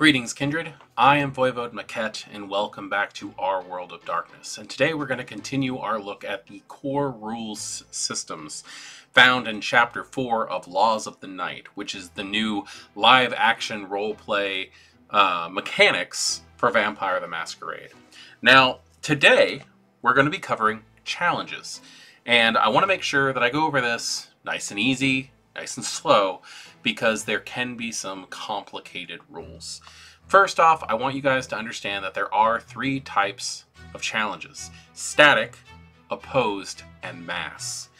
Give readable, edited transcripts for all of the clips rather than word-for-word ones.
Greetings, Kindred. I am voivodemekhet, and welcome back to our World of Darkness. And today we're going to continue our look at the core rules systems found in Chapter 4 of Laws of the Night, which is the new live-action roleplay mechanics for Vampire the Masquerade. Now, today we're going to be covering challenges. And I want to make sure that I go over this nice and easy, nice and slow, because there can be some complicated rules. First off, I want you guys to understand that there are three types of challenges: static, opposed, and mass.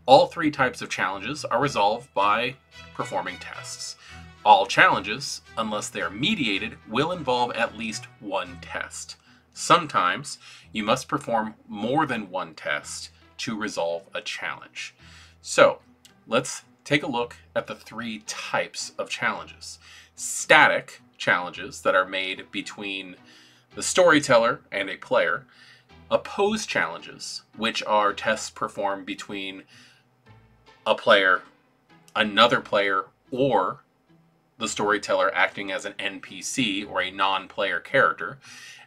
All three types of challenges are resolved by performing tests. All challenges, unless they are mediated, will involve at least one test. Sometimes you must perform more than one test to resolve a challenge. So let's take a look at the three types of challenges. Static challenges that are made between the storyteller and a player. Opposed challenges, which are tests performed between a player, another player, or the storyteller acting as an NPC or a non-player character.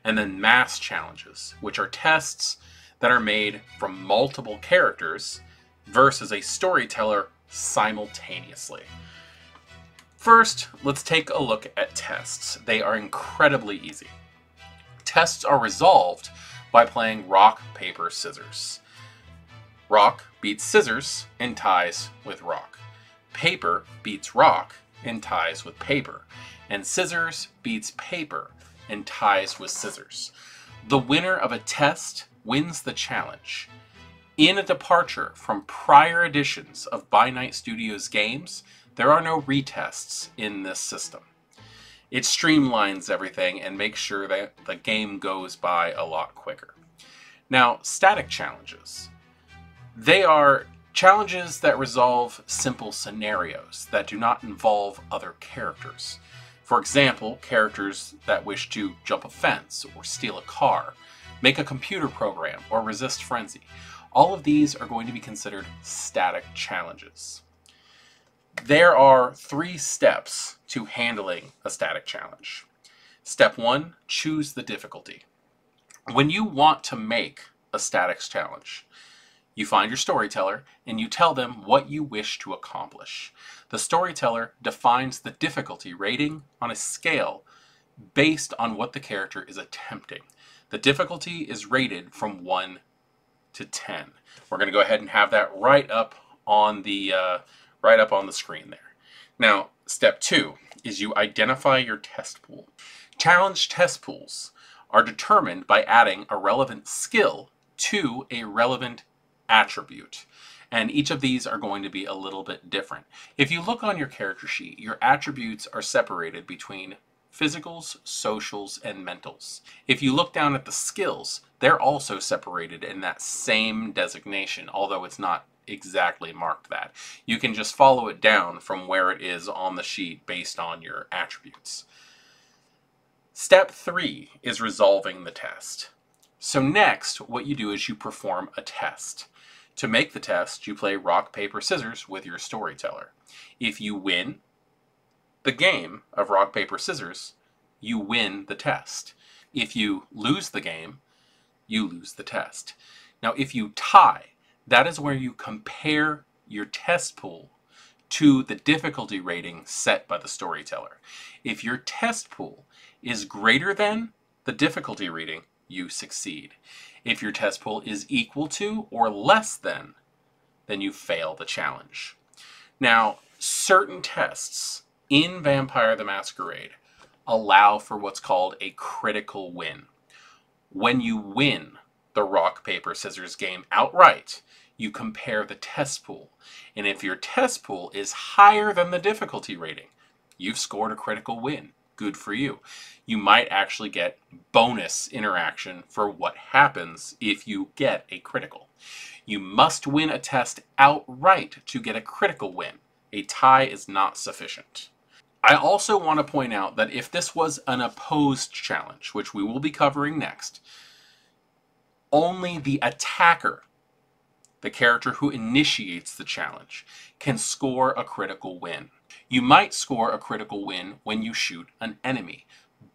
And then mass challenges, which are tests that are made from multiple characters versus a storyteller simultaneously. First, let's take a look at tests. They are incredibly easy. Tests are resolved by playing rock, paper, scissors. Rock beats scissors and ties with rock. Paper beats rock and ties with paper. And scissors beats paper and ties with scissors. The winner of a test wins the challenge. In a departure from prior editions of By Night Studios games, there are no retests in this system. It streamlines everything and makes sure that the game goes by a lot quicker. Now, static challenges. They are challenges that resolve simple scenarios that do not involve other characters. For example, characters that wish to jump a fence or steal a car, make a computer program, or resist frenzy. All of these are going to be considered static challenges. There are three steps to handling a static challenge. Step 1, choose the difficulty. When you want to make a static challenge, you find your storyteller and you tell them what you wish to accomplish. The storyteller defines the difficulty rating on a scale based on what the character is attempting. The difficulty is rated from 1 to 10. We're going to go ahead and have that right up on the screen there. Now, step 2 is you identify your test pool. Challenge test pools are determined by adding a relevant skill to a relevant attribute. And each of these are going to be a little bit different. If you look on your character sheet, your attributes are separated between physicals, socials, and mentals. If you look down at the skills, they're also separated in that same designation, although it's not exactly marked that. You can just follow it down from where it is on the sheet based on your attributes. Step 3 is resolving the test. So next, what you do is you perform a test. To make the test, you play rock, paper, scissors with your storyteller. If you win the game of rock, paper, scissors, you win the test. If you lose the game, you lose the test. Now, if you tie, that is where you compare your test pool to the difficulty rating set by the storyteller. If your test pool is greater than the difficulty rating, you succeed. If your test pool is equal to or less than, then you fail the challenge. Now, certain tests in Vampire the Masquerade allow for what's called a critical win. When you win the rock, paper, scissors game outright, you compare the test pool. And if your test pool is higher than the difficulty rating, you've scored a critical win. Good for you. You might actually get bonus interaction for what happens if you get a critical. You must win a test outright to get a critical win. A tie is not sufficient. I also want to point out that if this was an opposed challenge, which we will be covering next, only the attacker, the character who initiates the challenge, can score a critical win. You might score a critical win when you shoot an enemy,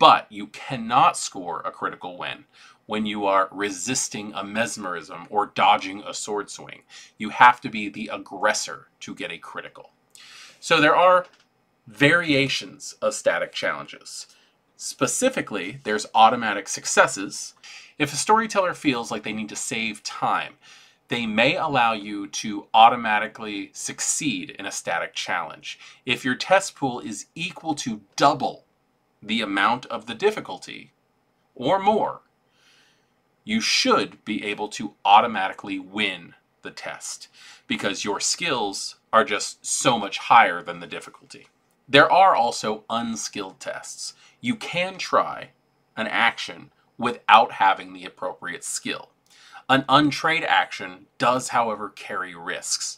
But you cannot score a critical win when you are resisting a mesmerism or dodging a sword swing. You have to be the aggressor to get a critical. So there are variations of static challenges. Specifically, there's automatic successes. If a storyteller feels like they need to save time, they may allow you to automatically succeed in a static challenge. If your test pool is equal to double the amount of the difficulty, or more, you should be able to automatically win the test because your skills are just so much higher than the difficulty. There are also unskilled tests. You can try an action without having the appropriate skill. An untrained action does, however, carry risks.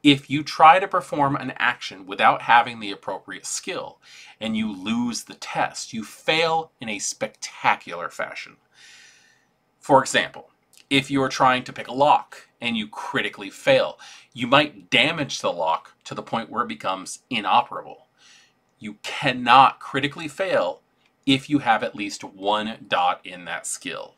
If you try to perform an action without having the appropriate skill and you lose the test, you fail in a spectacular fashion. For example, if you are trying to pick a lock and you critically fail, you might damage the lock to the point where it becomes inoperable. You cannot critically fail if you have at least one dot in that skill,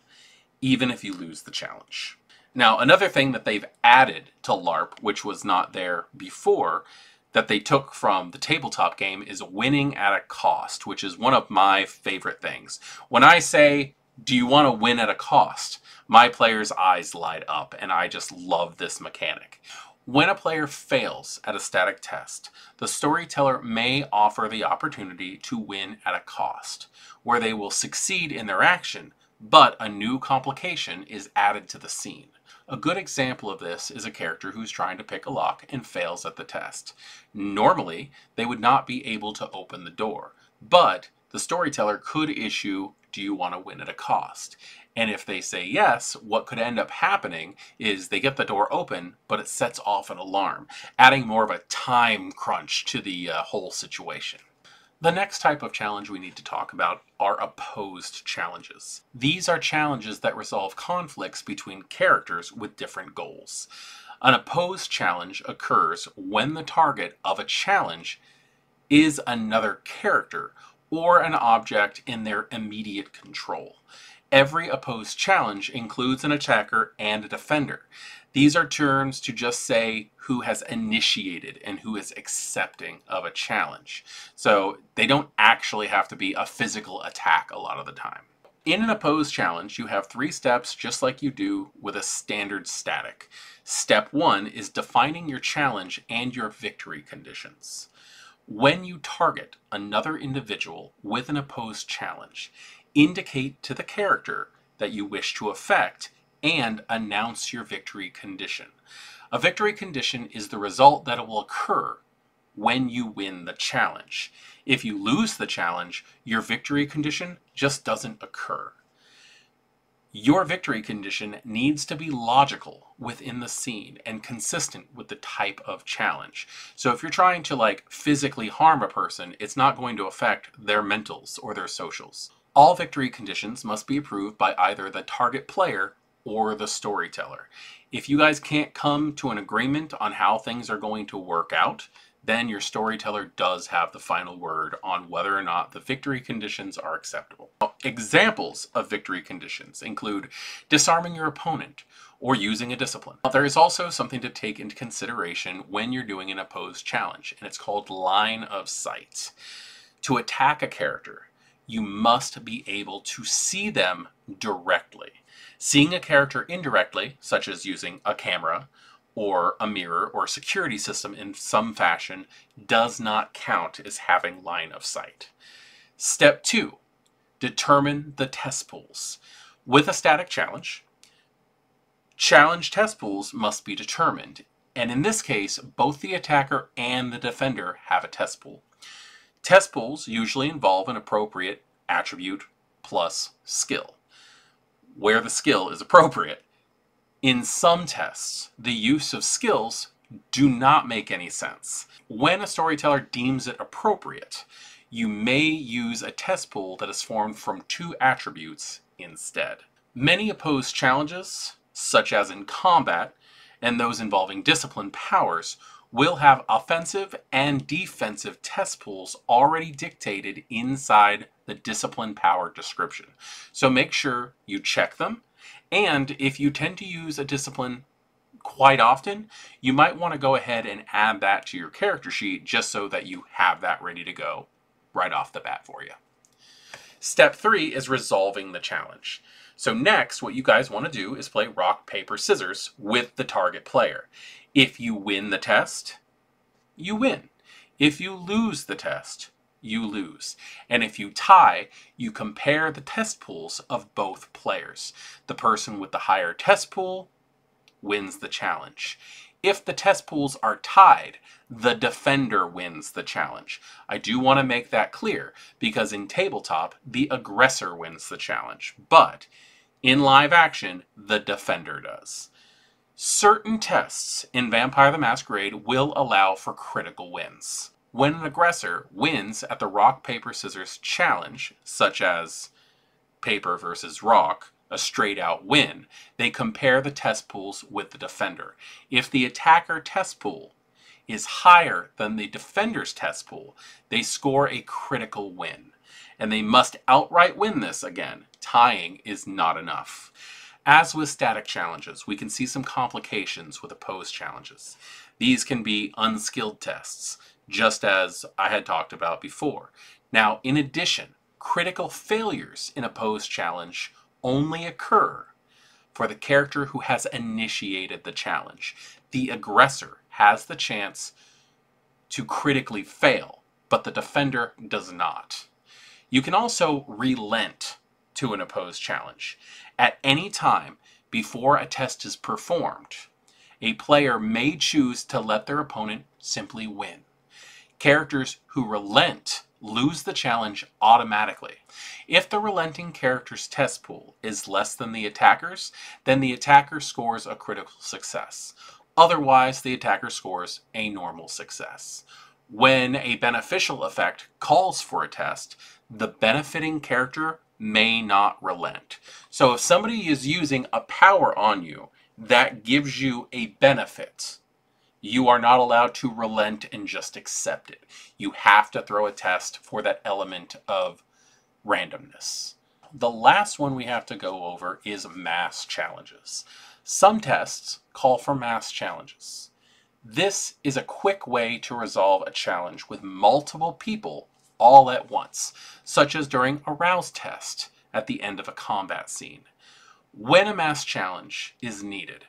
even if you lose the challenge. Now, another thing that they've added to LARP, which was not there before, that they took from the tabletop game, is winning at a cost, which is one of my favorite things. When I say, do you want to win at a cost? My players' eyes light up, and I just love this mechanic. When a player fails at a static test, the storyteller may offer the opportunity to win at a cost, where they will succeed in their action, but a new complication is added to the scene. A good example of this is a character who's trying to pick a lock and fails at the test. Normally, they would not be able to open the door, but the storyteller could issue, do you want to win at a cost? And if they say yes, what could end up happening is they get the door open, but it sets off an alarm, adding more of a time crunch to the whole situation. The next type of challenge we need to talk about are opposed challenges. These are challenges that resolve conflicts between characters with different goals. An opposed challenge occurs when the target of a challenge is another character or an object in their immediate control. Every opposed challenge includes an attacker and a defender. These are terms to just say who has initiated and who is accepting of a challenge. So they don't actually have to be a physical attack a lot of the time. In an opposed challenge, you have 3 steps just like you do with a standard static. Step 1 is defining your challenge and your victory conditions. When you target another individual with an opposed challenge, indicate to the character that you wish to affect and announce your victory condition. A victory condition is the result that it will occur when you win the challenge. If you lose the challenge, your victory condition just doesn't occur. Your victory condition needs to be logical within the scene and consistent with the type of challenge. So if you're trying to physically harm a person, it's not going to affect their mentals or their socials. All victory conditions must be approved by either the target player or the storyteller. If you guys can't come to an agreement on how things are going to work out, then your storyteller does have the final word on whether or not the victory conditions are acceptable. Now, examples of victory conditions include disarming your opponent or using a discipline. Now, there is also something to take into consideration when you're doing an opposed challenge, and it's called line of sight. To attack a character, you must be able to see them directly. Seeing a character indirectly, such as using a camera or a mirror or a security system in some fashion, does not count as having line of sight. Step 2, determine the test pools. With a static challenge, challenge test pools must be determined, and in this case, both the attacker and the defender have a test pool. Test pools usually involve an appropriate attribute plus skill, where the skill is appropriate. In some tests, the use of skills do not make any sense. When a storyteller deems it appropriate, you may use a test pool that is formed from 2 attributes instead. Many opposed challenges, such as in combat, and those involving discipline powers, will have offensive and defensive test pools already dictated inside the discipline power description. So make sure you check them. And if you tend to use a discipline quite often, you might want to go ahead and add that to your character sheet just so that you have that ready to go right off the bat for you. Step 3 is resolving the challenge. So next, what you guys want to do is play rock, paper, scissors with the target player. If you win the test, you win. If you lose the test, you lose. And if you tie, you compare the test pools of both players. The person with the higher test pool wins the challenge. If the test pools are tied, the defender wins the challenge. I do want to make that clear because in tabletop, the aggressor wins the challenge, but in live action, the defender does. Certain tests in Vampire the Masquerade will allow for critical wins. When an aggressor wins at the rock, paper, scissors challenge, such as paper versus rock, a straight out win, they compare the test pools with the defender. If the attacker test pool is higher than the defender's test pool, they score a critical win. And they must outright win this again. Tying is not enough. As with static challenges, we can see some complications with opposed challenges. These can be unskilled tests, just as I had talked about before. Now, in addition, critical failures in opposed challenge only occur for the character who has initiated the challenge. The aggressor has the chance to critically fail, but the defender does not. You can also relent to an opposed challenge. At any time before a test is performed, a player may choose to let their opponent simply win. Characters who relent lose the challenge automatically. If the relenting character's test pool is less than the attacker's, then the attacker scores a critical success. Otherwise, the attacker scores a normal success. When a beneficial effect calls for a test, the benefiting character may not relent. So if somebody is using a power on you that gives you a benefit, you are not allowed to relent and just accept it. You have to throw a test for that element of randomness. The last one we have to go over is mass challenges. Some tests call for mass challenges. This is a quick way to resolve a challenge with multiple people all at once, such as during a rouse test at the end of a combat scene. When a mass challenge is needed,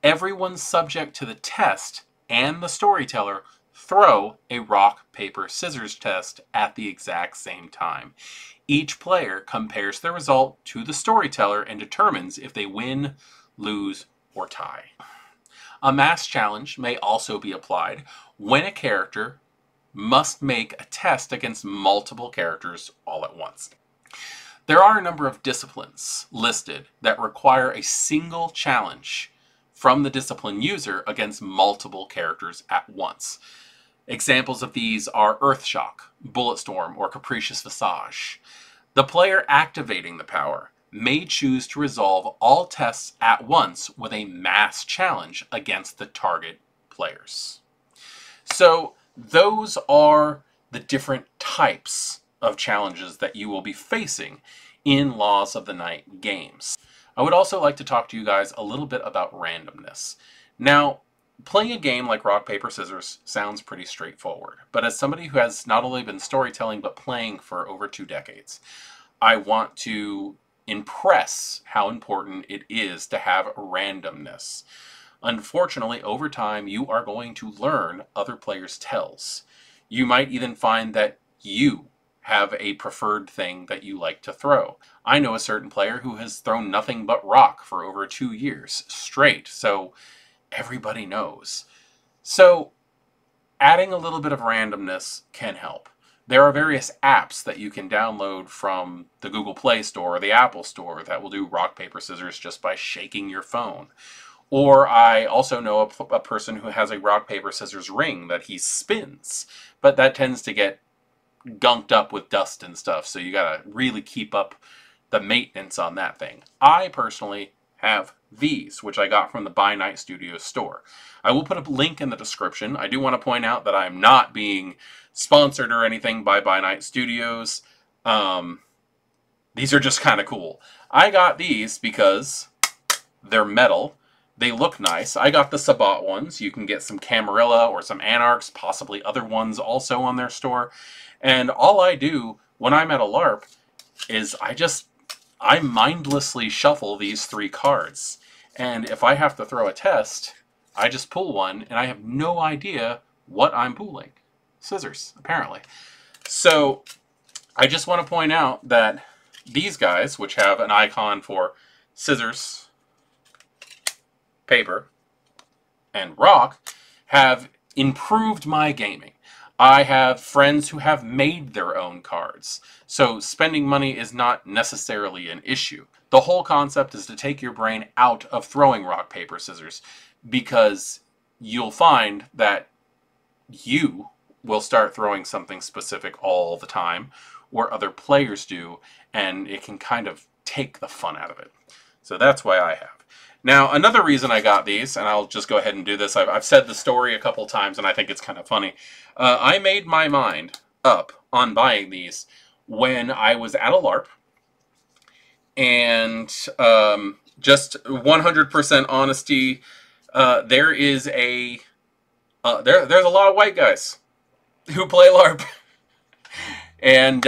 everyone subject to the test and the storyteller throw a rock, paper, scissors test at the exact same time. Each player compares the result to the storyteller and determines if they win, lose, or tie. A mass challenge may also be applied when a character must make a test against multiple characters all at once. There are a number of disciplines listed that require a single challenge from the discipline user against multiple characters at once. Examples of these are Earthshock, Bulletstorm, or Capricious Visage. The player activating the power may choose to resolve all tests at once with a mass challenge against the target players. So those are the different types of challenges that you will be facing in Laws of the Night games. I would also like to talk to you guys a little bit about randomness. Now, playing a game like Rock, Paper, Scissors sounds pretty straightforward, but as somebody who has not only been storytelling but playing for over 2 decades, I want to impress how important it is to have randomness. Unfortunately, over time, you are going to learn other players' tells. You might even find that you have a preferred thing that you like to throw. I know a certain player who has thrown nothing but rock for over 2 years straight, so everybody knows. So adding a little bit of randomness can help. There are various apps that you can download from the Google Play Store or the Apple Store that will do rock, paper, scissors just by shaking your phone. Or I also know a person who has a rock, paper, scissors ring that he spins, but that tends to get gunked up with dust and stuff, so you gotta really keep up the maintenance on that thing. I personally have these, which I got from the By Night Studios store. I will put a link in the description. I do want to point out that I'm not being sponsored or anything by Night Studios. These are just kind of cool. I got these because they're metal. They look nice. I got the Sabat ones. You can get some Camarilla or some Anarchs, possibly other ones also on their store. And all I do when I'm at a LARP is I mindlessly shuffle these 3 cards. And if I have to throw a test, I just pull one and I have no idea what I'm pulling. Scissors, apparently. So I just want to point out that these guys, which have an icon for scissors, paper, and rock, have improved my gaming. I have friends who have made their own cards, so spending money is not necessarily an issue. The whole concept is to take your brain out of throwing rock, paper, scissors, because you'll find that you will start throwing something specific all the time, or other players do, and it can kind of take the fun out of it. So that's why I have. Now, another reason I got these, and I'll just go ahead and do this, I've said the story a couple times, and I think it's kind of funny. I made my mind up on buying these when I was at a LARP, and just 100% honesty, there's a lot of white guys who play LARP. And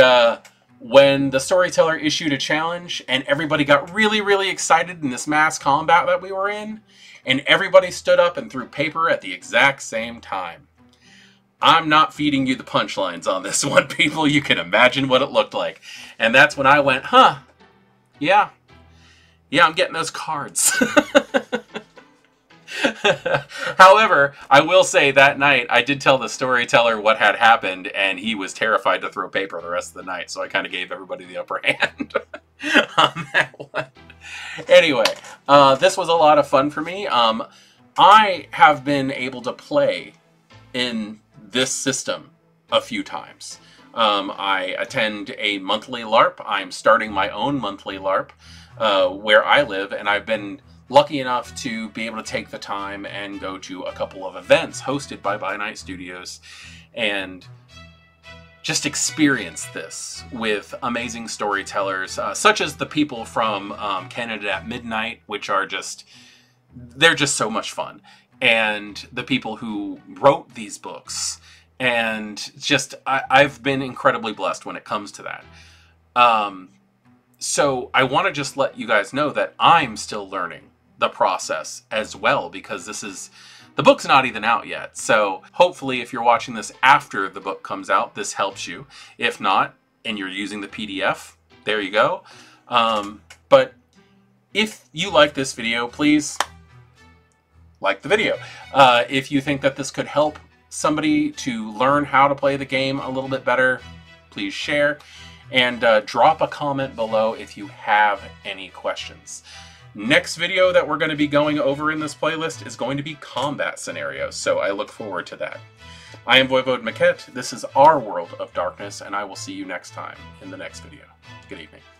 when the storyteller issued a challenge and everybody got really, really excited in this mass combat that we were in, and everybody stood up and threw paper at the exact same time. I'm not feeding you the punchlines on this one, people. You can imagine what it looked like. And that's when I went, huh, yeah, I'm getting those cards. However, I will say that night I did tell the storyteller what had happened, and he was terrified to throw paper the rest of the night, so I kind of gave everybody the upper hand on that one. Anyway, this was a lot of fun for me. I have been able to play in this system a few times. I attend a monthly LARP. I'm starting my own monthly LARP where I live, and I've been lucky enough to be able to take the time and go to a couple of events hosted by Night Studios and just experience this with amazing storytellers, such as the people from Canada at Midnight, which are they're just so much fun. And the people who wrote these books. And I've been incredibly blessed when it comes to that. So I want to just let you guys know that I'm still learning the process as well, because the book's not even out yet. So hopefully if you're watching this after the book comes out, this helps you. If not, and you're using the PDF, there you go. But if you like this video, please like the video. If you think that this could help somebody to learn how to play the game a little bit better, please share. And drop a comment below if you have any questions. Next video that we're going to be going over in this playlist is going to be combat scenarios, so I look forward to that. I am voivodemekhet, this is our World of Darkness, and I will see you next time in the next video. Good evening.